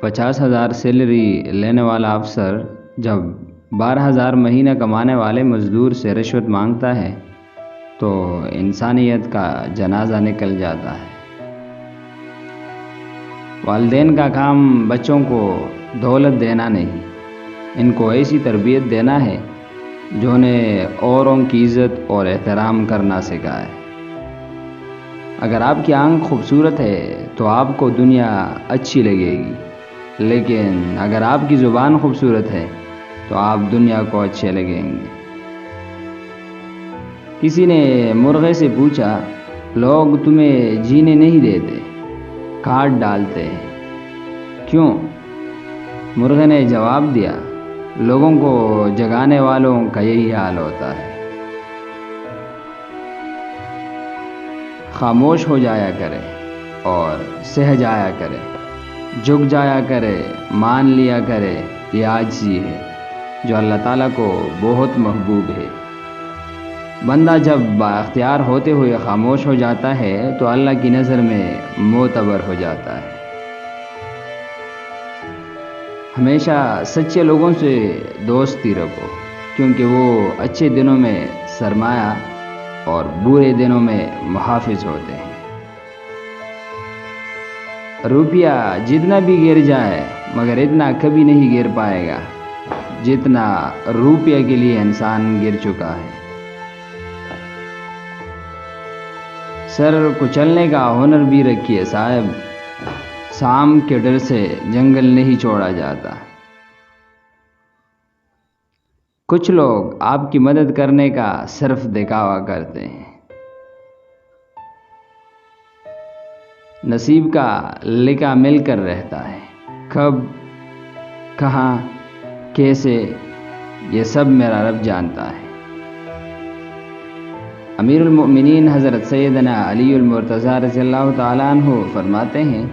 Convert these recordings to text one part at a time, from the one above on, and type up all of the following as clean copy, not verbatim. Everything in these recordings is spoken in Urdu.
50,000 سیلری لینے والا افسر جب 12,000 مہینہ کمانے والے مزدور سے رشوت مانگتا ہے تو انسانیت کا جنازہ نکل جاتا ہے۔ والدین کا کام بچوں کو دولت دینا نہیں، ان کو ایسی تربیت دینا ہے جو انہیں اوروں کی عزت اور احترام کرنا سکھائے۔ اگر آپ کی آنکھ خوبصورت ہے تو آپ کو دنیا اچھی لگے گی، لیکن اگر آپ کی زبان خوبصورت ہے تو آپ دنیا کو اچھے لگیں گے۔ کسی نے مرغے سے پوچھا، لوگ تمہیں جینے نہیں دیتے، کاٹ ڈالتے ہیں، کیوں؟ مرغے نے جواب دیا، لوگوں کو جگانے والوں کا یہی حال ہوتا ہے۔ خاموش ہو جایا کرے اور سہ جایا کرے، جھک جایا کرے، مان لیا کرے، یہ عاجزی ہے جو اللہ تعالیٰ کو بہت محبوب ہے۔ بندہ جب بااختیار ہوتے ہوئے خاموش ہو جاتا ہے تو اللہ کی نظر میں معتبر ہو جاتا ہے۔ ہمیشہ سچے لوگوں سے دوستی رکھو، کیونکہ وہ اچھے دنوں میں سرمایہ اور برے دنوں میں محافظ ہوتے ہیں۔ روپیہ جتنا بھی گر جائے مگر اتنا کبھی نہیں گر پائے گا جتنا روپیہ کے لیے انسان گر چکا ہے۔ سر کچلنے کا ہنر بھی رکھیے صاحب، سام کے ڈر سے جنگل نہیں چھوڑا جاتا۔ کچھ لوگ آپ کی مدد کرنے کا صرف دکھاوا کرتے ہیں۔ نصیب کا لکھا مل کر رہتا ہے، کب، کہاں، کیسے، یہ سب میرا رب جانتا ہے۔ امیر المؤمنین حضرت سیدنا علی المرتضیٰ رضی اللہ تعالیٰ عنہ فرماتے ہیں،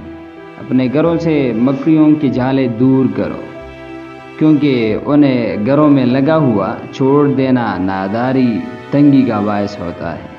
اپنے گھروں سے مکڑیوں کی جالیں دور کرو، کیونکہ انہیں گھروں میں لگا ہوا چھوڑ دینا ناداری، تنگی کا باعث ہوتا ہے۔